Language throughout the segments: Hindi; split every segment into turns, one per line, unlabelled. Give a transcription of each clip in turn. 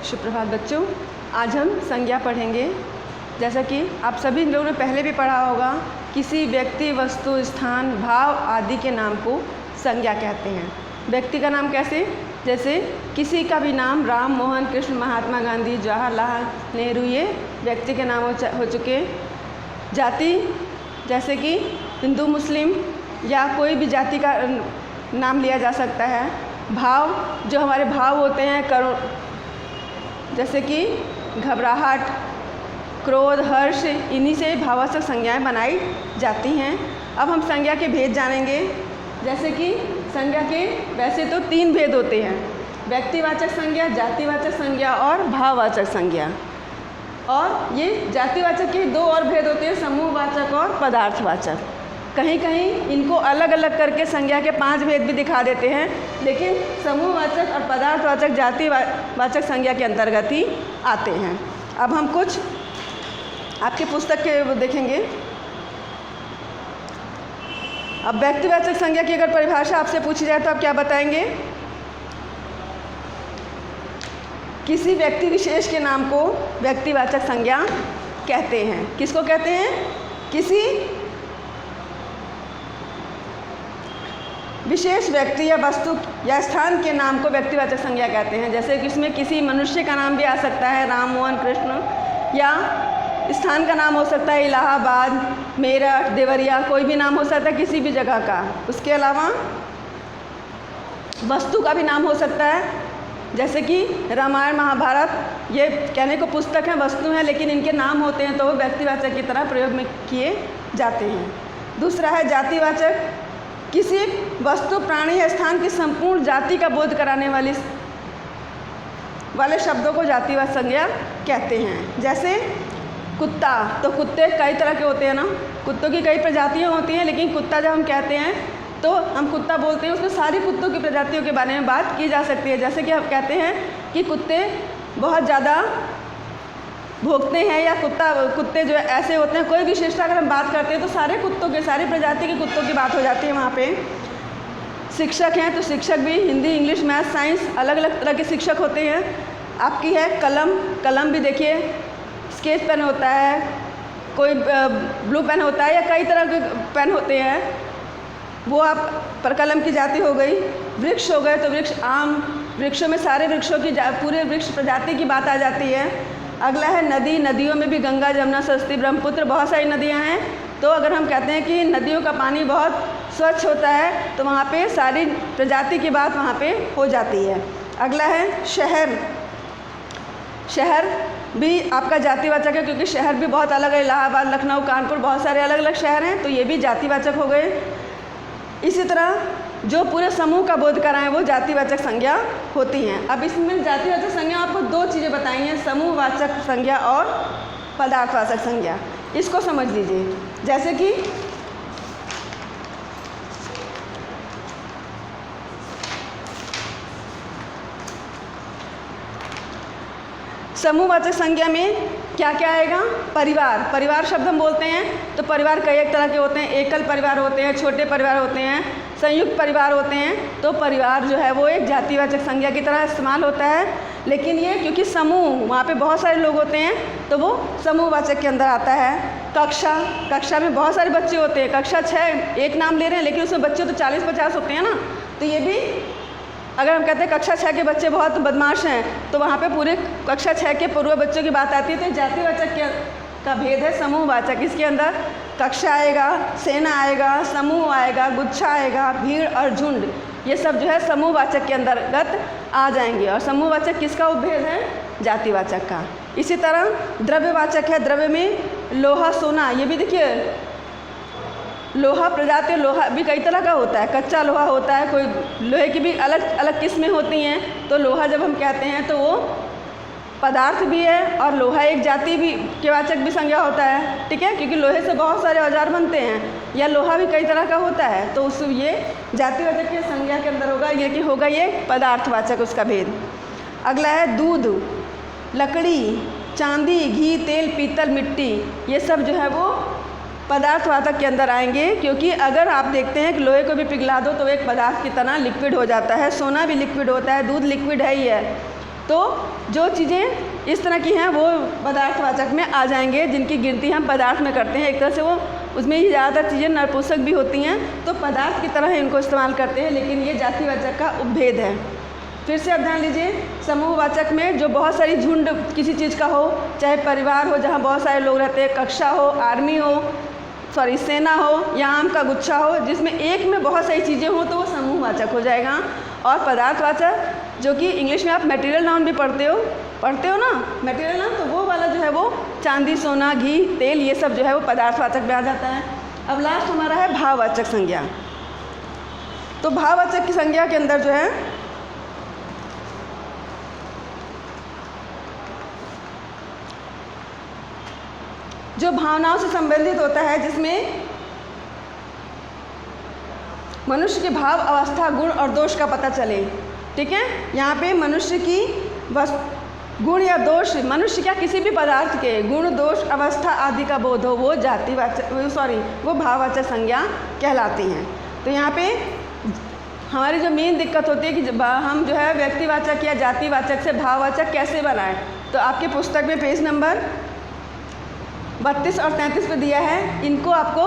सुप्रभात बच्चों, आज हम संज्ञा पढ़ेंगे। जैसा कि आप सभी लोगों ने पहले भी पढ़ा होगा, किसी व्यक्ति, वस्तु, स्थान, भाव आदि के नाम को संज्ञा कहते हैं। व्यक्ति का नाम कैसे? जैसे किसी का भी नाम राम, मोहन, कृष्ण, महात्मा गांधी, जवाहरलाल नेहरू, ये व्यक्ति के नाम हो चुके। जाति जैसे कि हिंदू, मुस्लिम या कोई भी जाति का नाम लिया जा सकता है। भाव जो हमारे भाव होते हैं, करुण, जैसे कि घबराहट, क्रोध, हर्ष, इन्हीं से भावात्मक संज्ञाएं बनाई जाती हैं। अब हम संज्ञा के भेद जानेंगे। जैसे कि संज्ञा के वैसे तो 3 भेद होते हैं: व्यक्तिवाचक संज्ञा, जातिवाचक संज्ञा और भाववाचक संज्ञा। और ये जातिवाचक के 2 और भेद होते हैं, समूहवाचक और पदार्थवाचक। कहीं कहीं इनको अलग अलग करके संज्ञा के 5 भेद भी दिखा देते हैं, लेकिन समूहवाचक और पदार्थवाचक जातिवाचक संज्ञा के अंतर्गत ही आते हैं। अब हम कुछ आपकी पुस्तक के देखेंगे। अब व्यक्तिवाचक संज्ञा की अगर परिभाषा आपसे पूछी जाए तो आप क्या बताएंगे? किसी व्यक्ति विशेष के नाम को व्यक्तिवाचक संज्ञा कहते हैं। किसको कहते हैं? किसी विशेष व्यक्ति या वस्तु या स्थान के नाम को व्यक्तिवाचक संज्ञा कहते हैं। जैसे कि इसमें किसी मनुष्य का नाम भी आ सकता है, राम, मोहन, कृष्ण, या स्थान का नाम हो सकता है इलाहाबाद, मेरठ, देवरिया, कोई भी नाम हो सकता है किसी भी जगह का। उसके अलावा वस्तु का भी नाम हो सकता है, जैसे कि रामायण, महाभारत, ये कहने को पुस्तक हैं, वस्तु हैं, लेकिन इनके नाम होते हैं तो वो व्यक्तिवाचक की तरह प्रयोग में किए जाते हैं। दूसरा है जातिवाचक, किसी वस्तु, प्राणी या स्थान की संपूर्ण जाति का बोध कराने वाले शब्दों को जातिवाचक संज्ञा कहते हैं। जैसे कुत्ता, तो कुत्ते कई तरह के होते हैं ना, कुत्तों की कई प्रजातियां होती हैं, लेकिन कुत्ता जब हम कहते हैं तो हम कुत्ता बोलते हैं, उसमें सारी कुत्तों की प्रजातियों के बारे में बात की जा सकती है। जैसे कि हम कहते हैं कि कुत्ते बहुत ज़्यादा भोंकते हैं, या कुत्ते जो ऐसे होते हैं, कोई विशेषता अगर हम बात करते हैं तो सारे कुत्तों के, सारी प्रजाति के कुत्तों की बात हो जाती है वहाँ पे। शिक्षक हैं तो शिक्षक भी हिंदी, इंग्लिश, मैथ, साइंस, अलग अलग तरह के शिक्षक होते हैं। आपकी है कलम, कलम भी देखिए, स्केच पेन होता है, कोई ब्लू पेन होता है, या कई तरह के पेन होते हैं, वो आप पर कलम की जाति हो गई। वृक्ष हो गए तो वृक्ष, आम, वृक्षों में सारे वृक्षों की पूरे वृक्ष प्रजाति की बात आ जाती है। अगला है नदी, नदियों में भी गंगा, जमुना, सरस्वती, ब्रह्मपुत्र, बहुत सारी नदियां हैं। तो अगर हम कहते हैं कि नदियों का पानी बहुत स्वच्छ होता है तो वहाँ पे सारी प्रजाति की बात वहाँ पे हो जाती है। अगला है शहर, शहर भी आपका जातिवाचक है, क्योंकि शहर भी बहुत अलग है, इलाहाबाद, लखनऊ, कानपुर, बहुत सारे अलग अलग शहर हैं, तो ये भी जातिवाचक हो गए। इसी तरह जो पूरे समूह का बोध कराएं वो जातिवाचक संज्ञा होती हैं। अब इसमें जातिवाचक संज्ञा आपको 2 चीज़ें बताई हैं, समूहवाचक संज्ञा और पदार्थवाचक संज्ञा। इसको समझ लीजिए। जैसे कि समूहवाचक संज्ञा में क्या क्या आएगा? परिवार, परिवार शब्द हम बोलते हैं तो परिवार कई एक तरह के होते हैं, एकल परिवार होते हैं, छोटे परिवार होते हैं, संयुक्त परिवार होते हैं। तो परिवार जो है वो एक जातिवाचक संज्ञा की तरह इस्तेमाल होता है, लेकिन ये क्योंकि समूह, वहाँ पे बहुत सारे लोग होते हैं तो वो समूहवाचक के अंदर आता है। कक्षा, कक्षा में बहुत सारे बच्चे होते हैं, कक्षा 6 एक नाम ले रहे हैं, लेकिन उसमें बच्चे तो 40-50 होते हैं ना, तो ये भी अगर हम कहते हैं कक्षा 6 के बच्चे बहुत बदमाश हैं तो वहाँ पे पूरे कक्षा 6 के पूर्व बच्चों की बात आती है। तो जातिवाचक का भेद है समूहवाचक। इसके अंदर कक्षा आएगा, सेना आएगा, समूह आएगा, गुच्छा आएगा, भीड़ और झुंड, ये सब जो है समूहवाचक के अंतर्गत आ जाएंगे। और समूहवाचक किसका उपभेद है? जातिवाचक का। इसी तरह द्रव्यवाचक है, द्रव्य में लोहा, सोना, ये भी देखिए लोहा प्रजाति, लोहा भी कई तरह का होता है, कच्चा लोहा होता है, कोई लोहे की भी अलग अलग किस्में होती हैं। तो लोहा जब हम कहते हैं तो वो पदार्थ भी है और लोहा एक जाति भी के वाचक भी संज्ञा होता है, ठीक है, क्योंकि लोहे से बहुत सारे औजार बनते हैं, या लोहा भी कई तरह का होता है। तो उस ये जातिवाचक की संज्ञा के अंदर होगा, ये कि होगा ये पदार्थवाचक, उसका भेद। अगला है दूध, लकड़ी, चांदी, घी, तेल, पीतल, मिट्टी, ये सब जो है वो पदार्थवाचक के अंदर आएंगे। क्योंकि अगर आप देखते हैं कि लोहे को भी पिघला दो तो एक पदार्थ की तरह लिक्विड हो जाता है, सोना भी लिक्विड होता है, दूध लिक्विड है ही है, तो जो चीज़ें इस तरह की हैं वो पदार्थवाचक में आ जाएंगे, जिनकी गिनती हम पदार्थ में करते हैं। एक तरह से वो उसमें ही ज़्यादातर चीज़ें नपुंसक भी होती हैं, तो पदार्थ की तरह इनको इस्तेमाल करते हैं, लेकिन ये जातिवाचक का उपभेद है। फिर से अब ध्यान लीजिए, समूहवाचक में जो बहुत सारी झुंड किसी चीज़ का हो, चाहे परिवार हो जहाँ बहुत सारे लोग रहते हैं, कक्षा हो, आर्मी हो, सेना हो या आम का गुच्छा हो, जिसमें एक में बहुत सारी चीज़ें हों तो वो समूहवाचक हो जाएगा। और पदार्थवाचक, जो कि इंग्लिश में आप मटेरियल नाउन भी पढ़ते हो ना, मटेरियल नाउन, तो वो वाला जो है वो चांदी, सोना, घी, तेल, ये सब जो है वो पदार्थवाचक में आ जाता है। अब लास्ट हमारा है भाववाचक संज्ञा। तो भाववाचक की संज्ञा के अंदर जो है जो भावनाओं से संबंधित होता है, जिसमें मनुष्य के भाव, अवस्था, गुण और दोष का पता चले। ठीक है, यहाँ पे मनुष्य की गुण या दोष, मनुष्य क्या किसी भी पदार्थ के गुण, दोष, अवस्था आदि का बोध हो, वो भाववाचक संज्ञा कहलाती हैं। तो यहाँ पे हमारी जो मेन दिक्कत होती है कि हम जो है व्यक्तिवाचक या जातिवाचक से भाववाचक कैसे बनाएं। तो आपके पुस्तक में पेज नंबर 32 और 33 पे दिया है, इनको आपको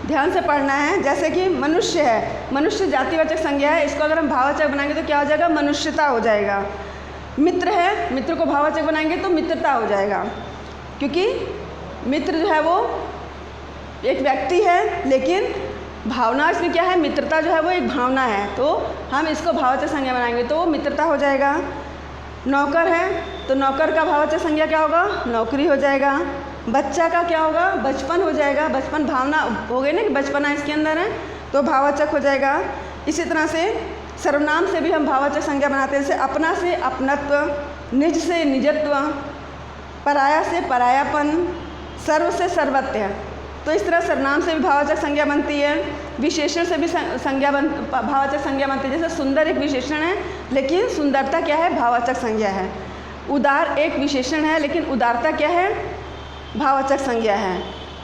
ध्यान से पढ़ना है। जैसे कि मनुष्य है, मनुष्य जातिवाचक संज्ञा है, इसको अगर हम भाववाचक बनाएंगे तो क्या हो जाएगा, मनुष्यता हो जाएगा। मित्र है, मित्र को भाववाचक बनाएंगे तो मित्रता हो जाएगा, क्योंकि मित्र जो है वो एक व्यक्ति है, लेकिन भावना इसमें क्या है, मित्रता जो है वो एक भावना है, तो हम इसको भाववाचक संज्ञा बनाएंगे तो वो मित्रता हो जाएगा। नौकर है तो नौकर का भाववाचक संज्ञा क्या होगा, नौकरी हो जाएगा। बच्चा का क्या होगा, बचपन हो जाएगा, बचपन भावना हो गई ना कि बचपना इसके अंदर है, तो भाववाचक हो जाएगा। इसी तरह से सर्वनाम से भी हम भाववाचक संज्ञा बनाते हैं, जैसे अपना से अपनत्व, निज से निजत्व, पराया से परायापन, सर्व से सर्वत्व। तो इस तरह सर्वनाम से भी भाववाचक संज्ञा बनती है। विशेषण से भी भाववाचक संज्ञा बनती है। जैसे सुंदर एक विशेषण है, लेकिन सुंदरता क्या है, भाववाचक संज्ञा है। उदार एक विशेषण है, लेकिन उदारता क्या है, भाववाचक संज्ञा है।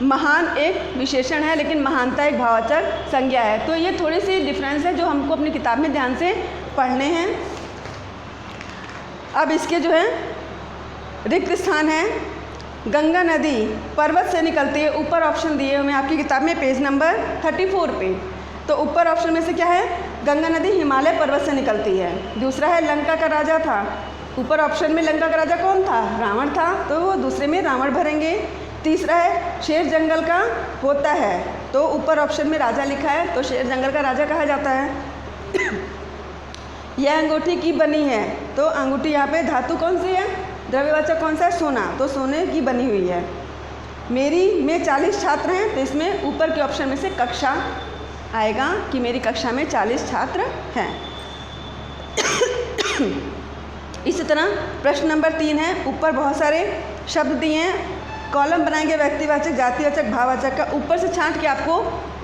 महान एक विशेषण है, लेकिन महानता एक भाववाचक संज्ञा है। तो ये थोड़ी सी डिफरेंस है जो हमको अपनी किताब में ध्यान से पढ़ने हैं। अब इसके जो है रिक्त स्थान है, गंगा नदी पर्वत से निकलती है, ऊपर ऑप्शन दिए हुए हैं आपकी किताब में पेज नंबर 34 पे। तो ऊपर ऑप्शन में से क्या है, गंगा नदी हिमालय पर्वत से निकलती है। दूसरा है लंका का राजा था, ऊपर ऑप्शन में लंका का राजा कौन था, रावण था, तो वो दूसरे में रावण भरेंगे। तीसरा है शेर जंगल का होता है, तो ऊपर ऑप्शन में राजा लिखा है, तो शेर जंगल का राजा कहा जाता है। यह अंगूठी की बनी है, तो अंगूठी यहाँ पे धातु कौन सी है, द्रव्यवाचक कौन सा है, सोना, तो सोने की बनी हुई है। मेरी में 40 छात्र हैं, तो इसमें ऊपर के ऑप्शन में से कक्षा आएगा कि मेरी कक्षा में 40 छात्र हैं। इसी तरह प्रश्न नंबर 3 है, ऊपर बहुत सारे शब्द दिए हैं, कॉलम बनाएंगे व्यक्तिवाचक, जातिवाचक, भाववाचक का, ऊपर से छांट के आपको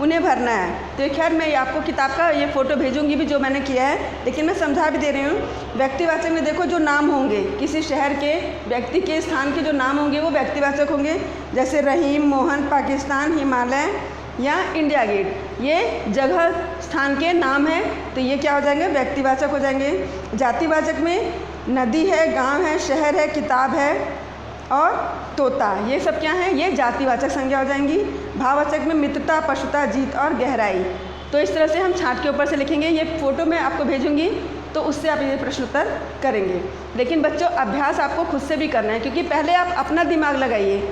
उन्हें भरना है। तो खैर मैं आपको किताब का ये फ़ोटो भेजूंगी भी जो मैंने किया है, लेकिन मैं समझा भी दे रही हूँ। व्यक्तिवाचक में देखो जो नाम होंगे, किसी शहर के, व्यक्ति के, स्थान के जो नाम होंगे वो व्यक्तिवाचक होंगे। जैसे रहीम, मोहन, पाकिस्तान, हिमालय या इंडिया गेट, ये जगह स्थान के नाम हैं, तो ये क्या हो जाएंगे, व्यक्तिवाचक हो जाएंगे। जातिवाचक में नदी है, गांव है, शहर है, किताब है और तोता, ये सब क्या हैं, ये जातिवाचक संज्ञा हो जाएंगी। भाववाचक में मित्रता, पशुता, जीत और गहराई। तो इस तरह से हम छांट के ऊपर से लिखेंगे। ये फ़ोटो मैं आपको भेजूंगी, तो उससे आप ये प्रश्न उत्तर करेंगे। लेकिन बच्चों अभ्यास आपको खुद से भी करना है, क्योंकि पहले आप अपना दिमाग लगाइए।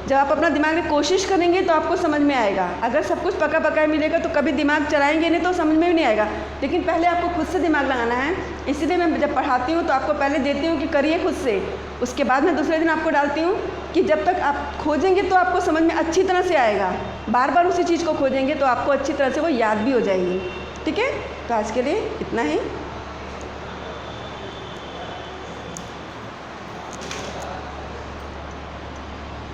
जब आप अपना दिमाग में कोशिश करेंगे तो आपको समझ में आएगा। अगर सब कुछ पका पकाया मिलेगा तो कभी दिमाग चलाएंगे नहीं तो समझ में भी नहीं आएगा। लेकिन पहले आपको खुद से दिमाग लगाना है। इसीलिए मैं जब पढ़ाती हूँ तो आपको पहले देती हूँ कि करिए खुद से, उसके बाद मैं दूसरे दिन आपको डालती हूँ कि जब तक आप खोजेंगे तो आपको समझ में अच्छी तरह से आएगा। बार बार उसी चीज़ को खोजेंगे तो आपको अच्छी तरह से वो याद भी हो जाएगी। ठीक है, तो आज के लिए इतना ही।